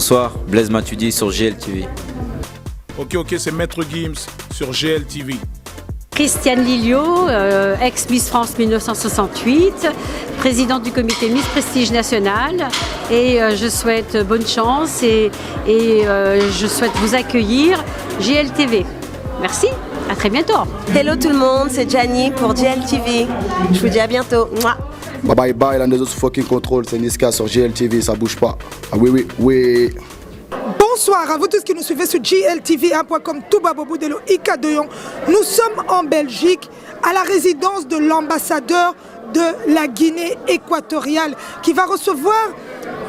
Bonsoir, Blaise Matuidi sur GLTV. Ok, c'est Maître Gims sur GLTV. Christiane Lilliot, ex-Miss France 1968, présidente du comité Miss Prestige National. Et je souhaite bonne chance et je souhaite vous accueillir GLTV. Merci, à très bientôt. Hello tout le monde, c'est Gianni pour GLTV. Je vous dis à bientôt. Mouah. Bye bye, la Nezo fucking control, c'est Niska sur GLTV, ça bouge pas. Ah oui. Bonsoir à vous tous qui nous suivez sur GLTV1.com, Touba Bobo Delo Ika Deyon. Nous sommes en Belgique, à la résidence de l'ambassadeur de la Guinée équatoriale, qui va recevoir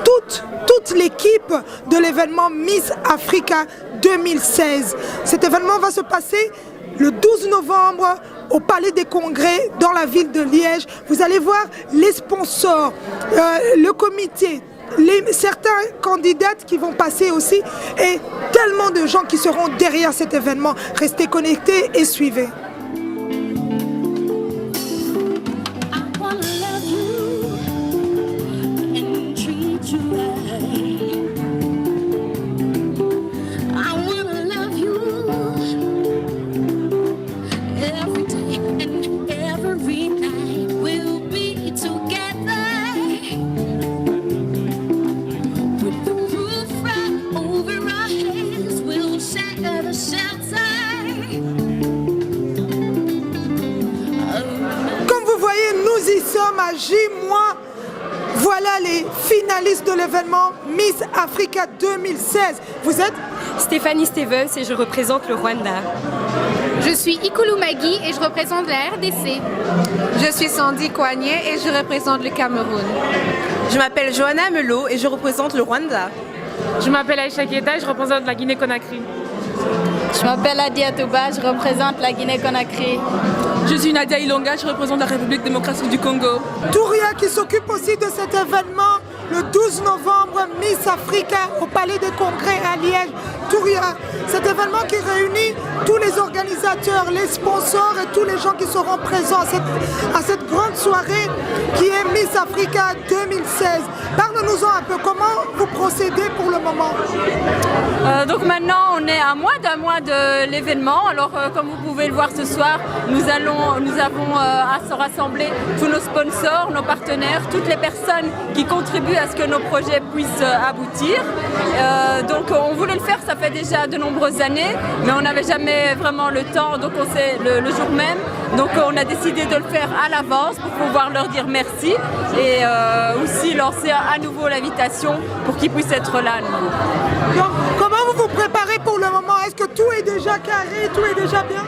toute l'équipe de l'événement Miss Africa 2016. Cet événement va se passer le 12 novembre au Palais des Congrès dans la ville de Liège. Vous allez voir les sponsors, le comité, certains candidates qui vont passer aussi et tellement de gens qui seront derrière cet événement. Restez connectés et suivez. Nous y sommes à J-. Voilà les finalistes de l'événement Miss Africa 2016. Vous êtes Stéphanie Stevens et je représente le Rwanda. Je suis Ikulu Magui et je représente la RDC. Je suis Sandy Kouagné et je représente le Cameroun. Je m'appelle Johanna Melo et je représente le Rwanda. Je m'appelle Aïcha Kieta et je représente la Guinée-Conakry. Je m'appelle Adia Touba, je représente la Guinée-Conakry. Je suis Nadia Ilonga, je représente la République démocratique du Congo. Touria qui s'occupe aussi de cet événement le 12 novembre, Miss Africa au Palais des Congrès à Liège. Touria, cet événement qui réunit tous les organisateurs, les sponsors et tous les gens qui seront présents à cette grande soirée qui est Miss Africa 2016. Parle-nous-en un peu, comment vous procédez pour le moment? Donc maintenant on est à moins d'un mois de l'événement. Alors comme vous pouvez le voir ce soir, nous avons à se rassembler tous nos sponsors, nos partenaires, toutes les personnes qui contribuent à ce que nos projets puissent aboutir. Donc on voulait le faire, ça fait déjà de nombreuses années, mais on n'avait jamais vraiment le temps, donc on sait le jour même. Donc on a décidé de le faire à l'avance pour pouvoir leur dire merci et aussi lancer à nouveau l'invitation pour qu'ils puissent être là à nouveau. Donc, comment vous vous préparez pour le moment? Est-ce que tout est déjà carré, tout est déjà bien?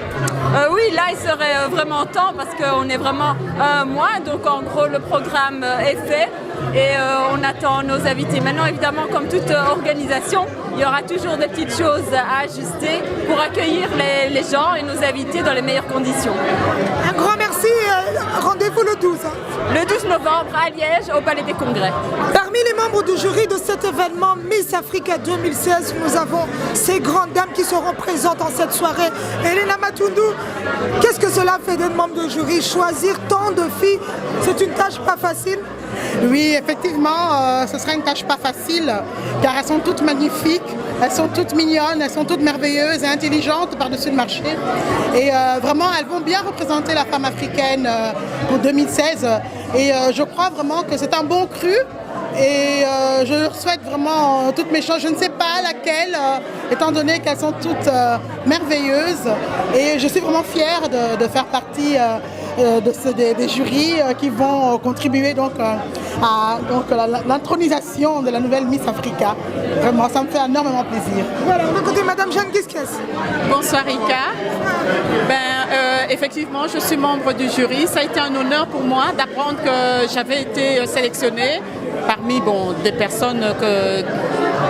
Oui, là il serait vraiment temps parce qu'on est vraiment un mois, donc en gros le programme est fait et on attend nos invités. Maintenant évidemment comme toute organisation, il y aura toujours des petites choses à ajuster pour accueillir les gens et nos invités dans les meilleures conditions. Un grand merci, rendez-vous le 12. Le 12 novembre à Liège au Palais des Congrès. Parmi les membres du jury de cet événement Miss Africa 2016, nous avons ces grandes dames qui seront présentes en cette soirée. Elena Matundu, qu'est-ce que cela fait d'être membre de jury? Choisir tant de filles, c'est une tâche pas facile? Oui, effectivement, ce sera une tâche pas facile, car elles sont toutes magnifiques, elles sont toutes mignonnes, elles sont toutes merveilleuses et intelligentes par-dessus le marché. Et vraiment, elles vont bien représenter la femme africaine pour 2016. Et je crois vraiment que c'est un bon cru. Et je leur souhaite vraiment toutes mes chances. Je ne sais pas laquelle, étant donné qu'elles sont toutes merveilleuses. Et je suis vraiment fière de faire partie des jurys qui vont contribuer donc, à l'intronisation de la nouvelle Miss Africa. Vraiment, ça me fait énormément plaisir. Voilà, on va écouter Madame Jeanne Guisquès. Bonsoir Rika. Effectivement, je suis membre du jury. Ça a été un honneur pour moi d'apprendre que j'avais été sélectionnée parmi des personnes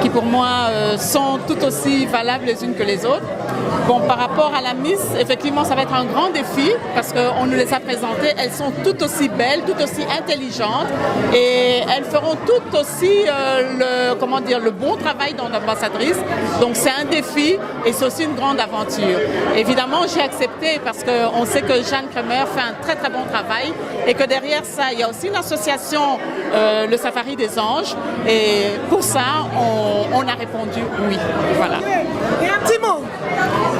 qui pour moi sont tout aussi valables les unes que les autres. Bon, par rapport à la Miss, effectivement, ça va être un grand défi parce qu'on nous les a présentées. Elles sont toutes aussi belles, toutes aussi intelligentes et elles feront toutes aussi le bon travail dans l'ambassadrice. Donc c'est un défi et c'est aussi une grande aventure. Évidemment, j'ai accepté parce qu'on sait que Jeanne Kremer fait un très très bon travail et que derrière ça, il y a aussi une association, le Safari des Anges. Et pour ça, on a répondu oui. Voilà. Et un petit mot.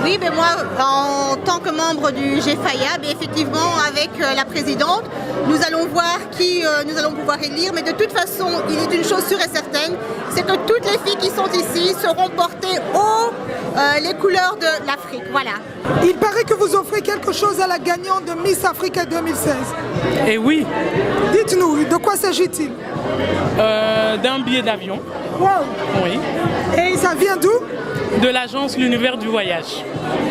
Oui, mais moi, en tant que membre du GFAIA, effectivement, avec la présidente, nous allons voir qui nous allons pouvoir élire. Mais de toute façon, il est une chose sûre et certaine, c'est que toutes les filles qui sont ici seront portées haut les couleurs de l'Afrique. Voilà. Il paraît que vous offrez quelque chose à la gagnante de Miss Africa 2016. Eh oui. Dites-nous, de quoi s'agit-il? D'un billet d'avion. Wow. Oui. Et ça vient d'où? De l'agence L'Univers du Voyage.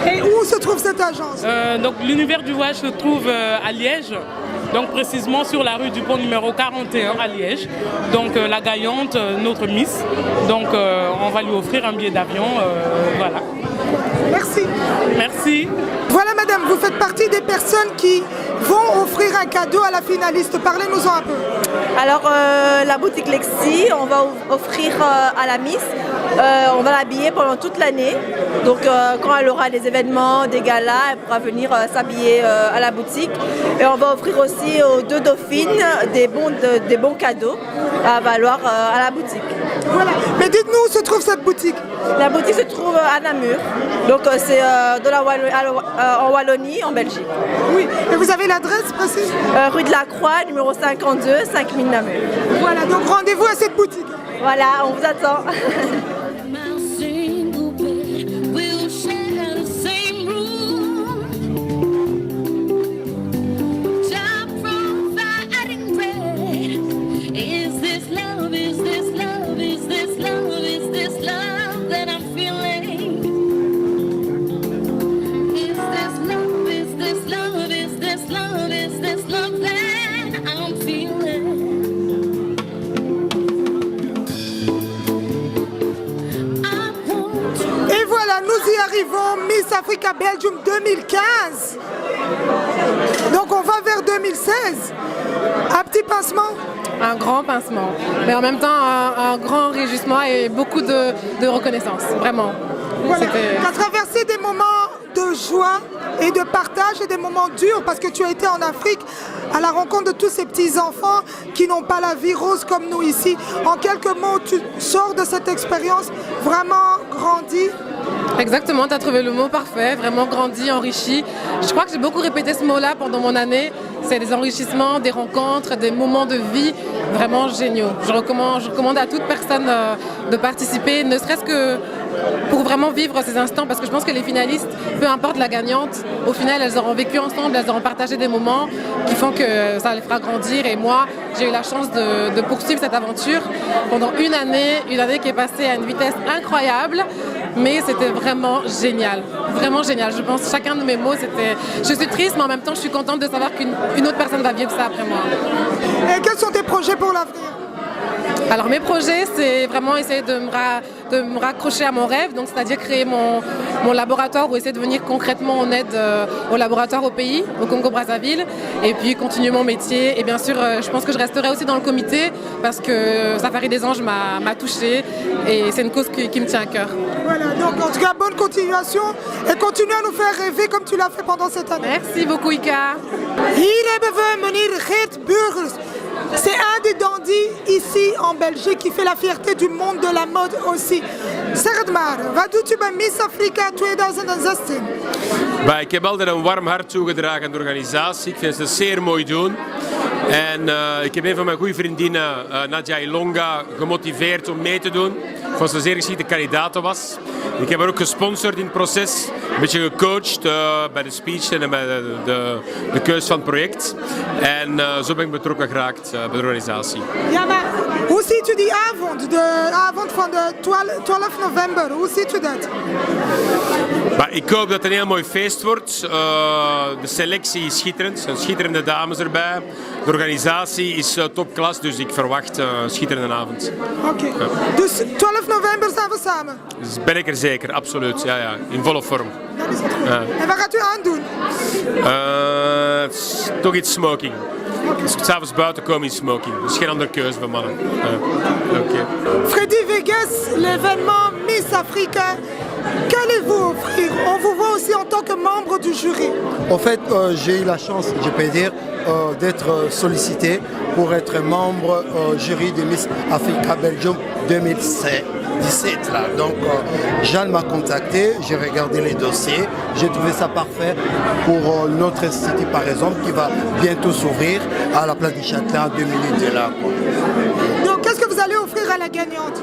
Et où se trouve cette agence? Donc l'Univers du Voyage se trouve à Liège, donc précisément sur la rue du Pont numéro 41 à Liège. Donc la gagnante, notre Miss, donc on va lui offrir un billet d'avion, voilà. Merci. Merci. Voilà madame, vous faites partie des personnes qui vont offrir un cadeau à la finaliste. Parlez-nous-en un peu. Alors la boutique Lexi, on va offrir à la Miss, on va l'habiller pendant toute l'année. Donc quand elle aura des événements, des galas, elle pourra venir s'habiller à la boutique. Et on va offrir aussi aux 2 dauphines des bons cadeaux à valoir à la boutique. Voilà. Mais dites-nous où se trouve cette boutique? La boutique se trouve à Namur. Donc c'est en Wallonie, en Belgique. Oui. Et vous avez l'adresse précise? Rue de la Croix, numéro 52, 5000 Namur. Voilà, donc rendez-vous à cette boutique. Voilà, on vous attend. Nous y arrivons, Miss Africa Belgium 2015. Donc on va vers 2016. Un petit pincement? Un grand pincement, mais en même temps un grand réjouissement et beaucoup de reconnaissance, vraiment. Voilà. Tu as traversé des moments de joie et de partage et des moments durs parce que tu as été en Afrique à la rencontre de tous ces petits-enfants qui n'ont pas la vie rose comme nous ici. En quelques mots, tu sors de cette expérience vraiment grandi. Exactement, tu as trouvé le mot parfait, vraiment grandi, enrichi. Je crois que j'ai beaucoup répété ce mot-là pendant mon année. C'est des enrichissements, des rencontres, des moments de vie vraiment géniaux. Je recommande à toute personne de participer, ne serait-ce que pour vraiment vivre ces instants, parce que je pense que les finalistes, peu importe la gagnante, au final elles auront vécu ensemble, elles auront partagé des moments qui font que ça les fera grandir. Et moi, j'ai eu la chance de poursuivre cette aventure pendant une année qui est passée à une vitesse incroyable, mais c'était vraiment génial, vraiment génial. Je pense chacun de mes mots, je suis triste, mais en même temps je suis contente de savoir qu'une autre personne va vivre ça après moi. Et quels sont tes projets pour l'avenir? Alors mes projets, c'est vraiment essayer de me raccrocher à mon rêve, donc c'est-à-dire créer mon laboratoire ou essayer de venir concrètement en aide au laboratoire au pays, au Congo-Brazzaville, et puis continuer mon métier. Et bien sûr, je pense que je resterai aussi dans le comité parce que Safari des Anges m'a touchée et c'est une cause qui me tient à cœur. Voilà, donc en tout cas, bonne continuation et continue à nous faire rêver comme tu l'as fait pendant cette année. Merci beaucoup, Ika. Hier hebben we meneer Geert Burgers. C'est un des dandys ici en Belgique qui fait la fierté du monde de la mode aussi. Zeg het maar, wat doet u bij Miss Africa 2016? Ik heb altijd een warm hart toegedragen aan de organisatie. Ik vind het zeer mooi doen. En ik heb een van mijn goede vriendinnen, Nadia Ilonga, gemotiveerd om mee te doen. Ik vond ze een zeer geschikte kandidaat was. Ik heb haar ook gesponsord in het proces, een beetje gecoacht bij de speech en bij de keus van het project. En zo ben ik betrokken geraakt bij de organisatie. Ja, maar hoe ziet u die avond, de avond van de 12 november, hoe ziet u dat? Ik hoop dat het een heel mooi feest wordt. De selectie is schitterend, er zijn schitterende dames erbij. De organisatie is topklas, dus ik verwacht een schitterende avond. Oké, dus 12 november zijn we samen? Dus ben ik er zeker, absoluut. Ja, in volle vorm. Dat is het goed. En wat gaat u aandoen? Toch iets smoking. Dus s'avonds buiten komen in smoking. Dus geen andere keuze voor mannen. Okay. Freddy Vegas, l'événement Miss Africa. Qu'allez-vous offrir? On vous voit aussi en tant que membre du jury. En fait, j'ai eu la chance, je peux dire, d'être sollicité pour être membre jury de Miss Africa Belgium 2016. 17 là. Donc Jeanne m'a contacté, j'ai regardé les dossiers, j'ai trouvé ça parfait pour notre institut par exemple qui va bientôt s'ouvrir à la place du Châtelain à 2 minutes de là. Quoi. Donc qu'est-ce que vous allez offrir à la gagnante?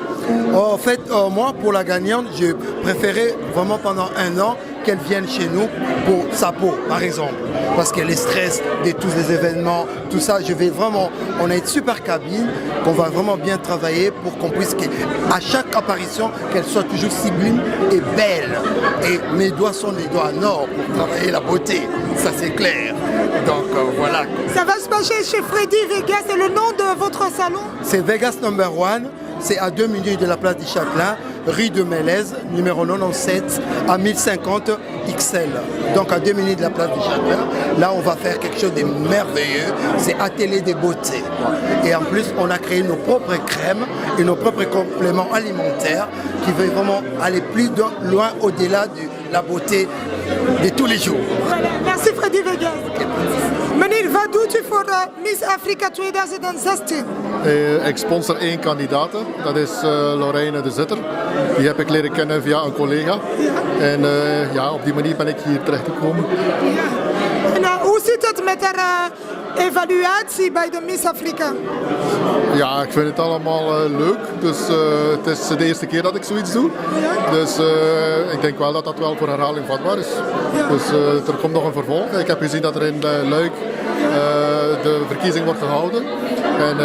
En fait, moi pour la gagnante, j'ai préféré vraiment pendant 1 an qu'elle vienne chez nous pour sa peau, par exemple. Parce que les stress de tous les événements, tout ça, on a une super cabine qu'on va vraiment bien travailler pour qu'on puisse, à chaque apparition, qu'elle soit toujours sublime et belle. Et mes doigts sont des doigts en or pour travailler la beauté, ça c'est clair. Donc voilà. Ça va se passer chez Freddy Vegas, c'est le nom de votre salon? C'est Vegas Number One, c'est à 2 minutes de la place du Châtelain, rue de Mélèze, numéro 97, à 1050 XL. Donc à 2 minutes de la place du Châtelain, là on va faire quelque chose de merveilleux, c'est atelier de beauté. Et en plus on a créé nos propres crèmes et nos propres compléments alimentaires qui veulent vraiment aller plus loin au-delà de la beauté de tous les jours. Voilà. Merci Freddy Vegas. Meneer, wat doet u voor Miss Afrika 2016? Ik sponsor 1 kandidaat, dat is Lorraine de Zitter. Die heb ik leren kennen via een collega. En op die manier ben ik hier terechtgekomen. En hoe zit het met haar evaluatie bij de Miss Afrika? Ja, ik vind het allemaal leuk. Dus het is de eerste keer dat ik zoiets doe. Dus ik denk wel dat dat wel voor herhaling vatbaar is. Dus er komt nog een vervolg. Ik heb gezien dat er in Luik de verkiezing wordt gehouden. En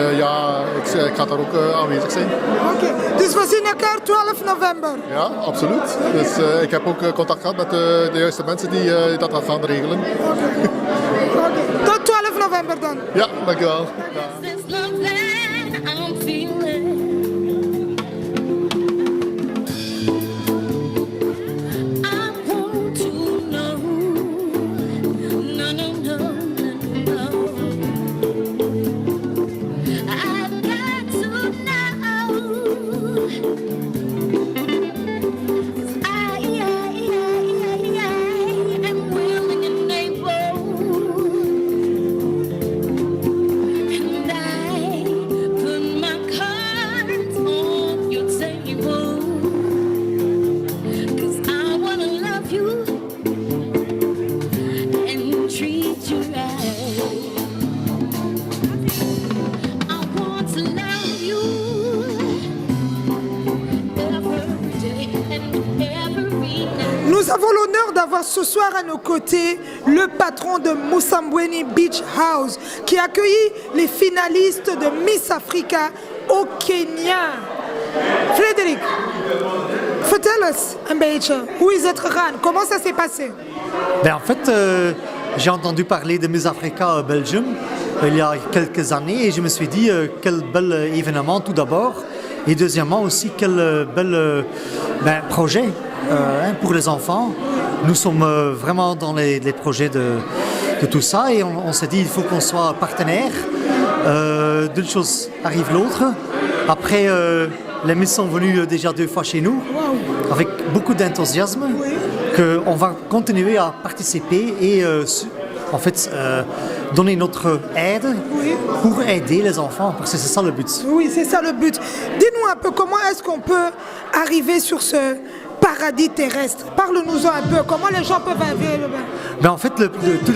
ik ga daar ook aanwezig zijn. Oké, dus we zien elkaar 12 november. Ja, absoluut. Dus ik heb ook contact gehad met de juiste mensen die dat gaan regelen. Okay. Tot 12 november dan. Ja, dankjewel. Nous avons l'honneur d'avoir ce soir à nos côtés le patron de Musambweni Beach House qui a accueilli les finalistes de Miss Africa au Kenya. Frédéric, vertel-nous un beetje, hoe is het gegaan? Comment ça s'est passé? En fait, j'ai entendu parler de Miss Africa Belgium il y a quelques années et je me suis dit quel bel événement tout d'abord et deuxièmement aussi quel bel projet pour les enfants. Nous sommes vraiment dans les projets de tout ça et on s'est dit il faut qu'on soit partenaire. D'une chose arrive l'autre. Après, les Miss sont venus déjà 2 fois chez nous avec beaucoup d'enthousiasme qu'on va continuer à participer et en fait donner notre aide pour aider les enfants parce que c'est ça le but. Oui, c'est ça le but. Dis-nous un peu comment est-ce qu'on peut arriver sur ce paradis terrestre. Parle-nous un peu, comment les gens peuvent arriver là-bas? En fait, tout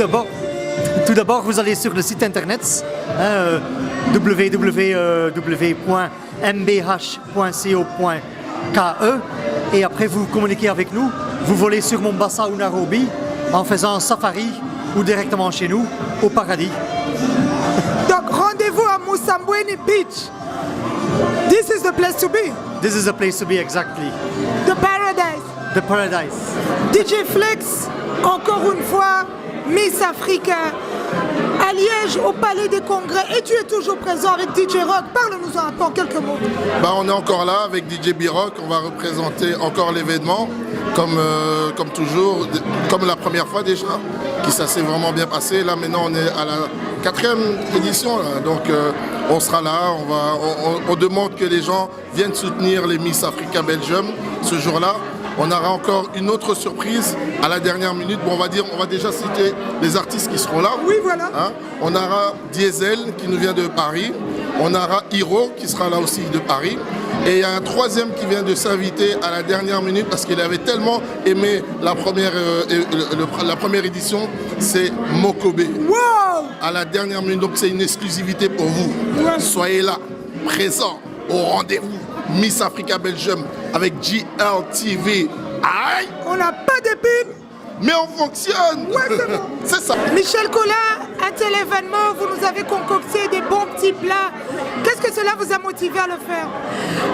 d'abord, vous allez sur le site internet www.mbh.co.ke et après vous communiquez avec nous. Vous volez sur Mombasa ou Nairobi en faisant un safari ou directement chez nous au paradis. Donc rendez-vous à Musambweni Beach. This is the place to be. This is the place to be, exactly. The paradise. The paradise. DJ Flex, encore une fois, Miss Africa, à Liège, au Palais des Congrès. Et tu es toujours présent avec DJ Rock. Parle-nous un peu en quelques mots. On est encore là avec DJ B-Rock. On va représenter encore l'événement, comme toujours, comme la première fois déjà, qui ça s'est vraiment bien passé. Là maintenant on est à la 4e édition, là. Donc on sera là, on demande que les gens viennent soutenir les Miss Africa Belgium ce jour-là. On aura encore une autre surprise à la dernière minute. On va déjà citer les artistes qui seront là. Oui, voilà. On aura Diesel qui nous vient de Paris. On aura Hiro qui sera là aussi de Paris. Et il y a un troisième qui vient de s'inviter à la dernière minute parce qu'il avait tellement aimé la première édition, c'est Mokobe. Wow! À la dernière minute, donc c'est une exclusivité pour vous. Ouais. Soyez là, présents, au rendez-vous. Miss Africa Belgium avec GLTV. Aïe! On n'a pas d'épines, mais on fonctionne. Ouais, c'est bon. C'est ça. Michel Collin, un tel événement, vous nous avez concocté des bons petits plats. Qu'est-ce que cela vous a motivé à le faire?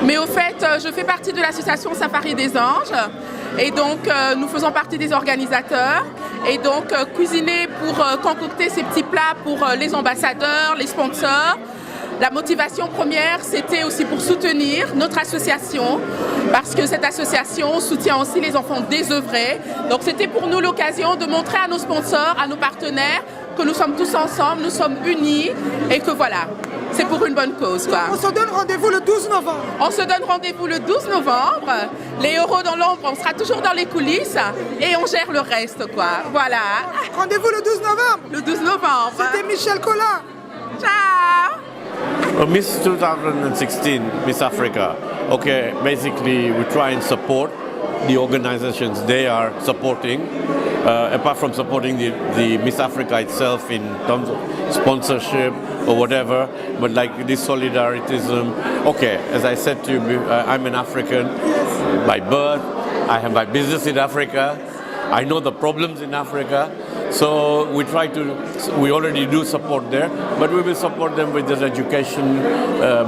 Mais au fait, je fais partie de l'association Safari des Anges. Et donc, nous faisons partie des organisateurs. Et donc, cuisiner pour concocter ces petits plats pour les ambassadeurs, les sponsors. La motivation première, c'était aussi pour soutenir notre association, parce que cette association soutient aussi les enfants désœuvrés. Donc c'était pour nous l'occasion de montrer à nos sponsors, à nos partenaires, que nous sommes tous ensemble, nous sommes unis et que voilà, c'est pour une bonne cause, quoi. On se donne rendez-vous le 12 novembre. On se donne rendez-vous le 12 novembre. Les héros dans l'ombre, on sera toujours dans les coulisses et on gère le reste, quoi. Voilà. Rendez-vous le 12 novembre. Le 12 novembre. C'était Michel Collin. Ciao. Miss 2016, Miss Africa. Okay, basically we try and support the organizations they are supporting, apart from supporting the Miss Africa itself in terms of sponsorship or whatever, but like this solidarityism. Okay, as I said to you, I'm an African by birth. I have my business in Africa. I know the problems in Africa. So we already do support there, but we will support them with this education,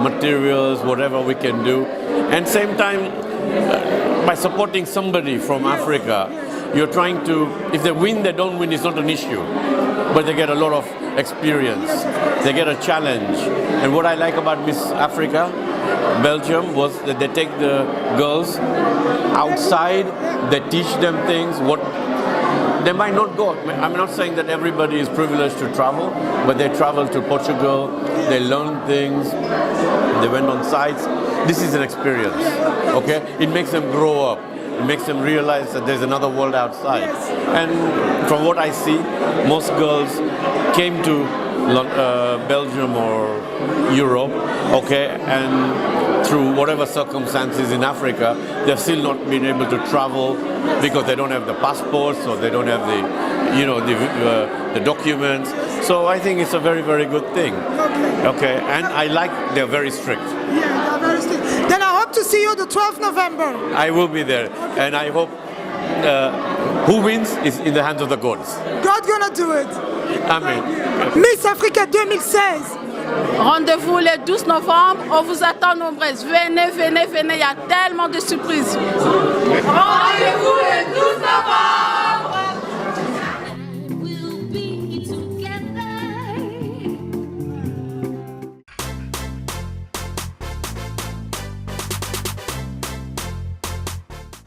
materials, whatever we can do. And same time, by supporting somebody from Africa, you're trying to, if they win, they don't win, it's not an issue. But they get a lot of experience. They get a challenge. And what I like about Miss Africa, Belgium, was that they take the girls outside, they teach them things, they might not go. I'm not saying that everybody is privileged to travel, but they travel to Portugal, they learn things, they went on sites. This is an experience, okay? It makes them grow up. It makes them realize that there's another world outside. And from what I see, most girls came to Belgium or Europe, okay, and through whatever circumstances in Africa, they've still not been able to travel because they don't have the passports or they don't have the documents. So I think it's a very, very good thing. Okay, and I like they're very strict. Yeah, they're very strict. Then I hope to see you the 12th November. I will be there, and I hope who wins is in the hands of the gods. God's gonna do it. Amen. Miss Africa 2016. Rendez-vous le 12 novembre, on vous attend nombreuses. Venez, venez, venez, il y a tellement de surprises. Rendez-vous le 12 novembre.